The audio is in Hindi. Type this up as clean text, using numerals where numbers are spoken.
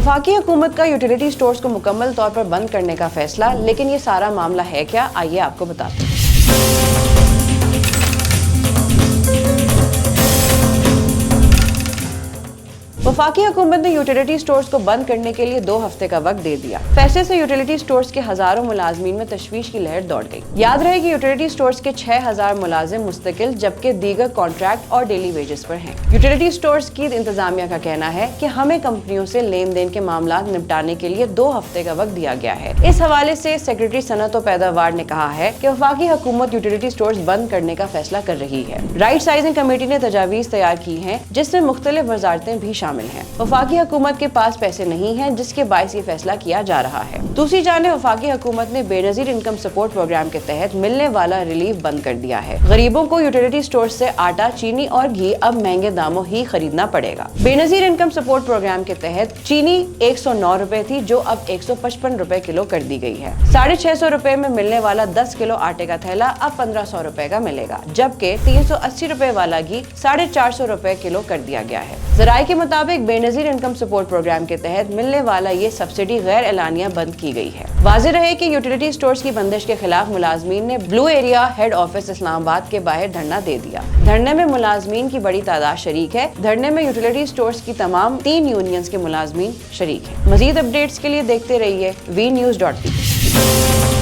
वफाकी हुकूमत का यूटिलिटी स्टोर्स को मुकम्मल तौर पर बंद करने का फैसला, लेकिन ये सारा मामला है क्या, आइए आपको बताते हैं। वफाकी हुकूमत ने यूटिलिटी स्टोर्स को बंद करने के लिए 2 हफ्ते का वक्त दे दिया। फैसले से यूटिलिटी स्टोर्स के हजारों मुलाजमीन में तशवीश की लहर दौड़ गई। याद रहे कि यूटिलिटी स्टोर्स के 6000 मुलाजिम मुस्तकिल जबकि दीगर कॉन्ट्रैक्ट और डेली वेजेस पर हैं। यूटिलिटी स्टोर्स की इंतजामिया का कहना है कि हमें कंपनियों से लेन देन के मामला निपटाने के लिए 2 हफ्ते का वक्त दिया गया है। इस हवाले से सेक्रेटरी सनत और पैदावार ने कहा है कि वफाकी हुकूमत यूटिलिटी स्टोर्स बंद करने का फैसला कर रही है। राइट साइजिंग कमेटी ने तजावीज तैयार की है, जिसमें मुख्तलिफ वजारतें भी शामिल हैं। वफाकी हुकूमत के पास पैसे नहीं हैं, जिसके बायस ये फैसला किया जा रहा है। दूसरी जानिब वफाकी हुकूमत ने बेनजीर इनकम सपोर्ट प्रोग्राम के तहत मिलने वाला रिलीफ बंद कर दिया है। गरीबों को यूटिलिटी स्टोर से आटा, चीनी और घी अब महंगे दामों ही खरीदना पड़ेगा। बेनजीर इनकम सपोर्ट प्रोग्राम के तहत चीनी 109 रुपए थी, जो अब 155 रुपए किलो कर दी गई है। 650 रुपए में मिलने वाला 10 किलो आटे का थैला अब 1500 रुपए का मिलेगा, जबकि 380 रुपए वाला घी 450 रुपए किलो कर दिया गया है। जराये के मुताबिक बेनजीर इनकम सपोर्ट प्रोग्राम के तहत मिलने वाला ये सब्सिडी गैर एलानिया बंद की गई है। वाज़ेह रहे कि यूटिलिटी स्टोर्स की बंदिश के खिलाफ मुलाजमीन ने blue area head office Islamabad के बाहर धरना दे दिया। धरने में मुलाजमीन की बड़ी तादाद शरीक है। धरने में यूटिलिटी स्टोर्स की तमाम 3 यूनियंस के मुलाजमीन शरीक है। मजीद अपडेट्स के लिए देखते रहिए VNews.tv।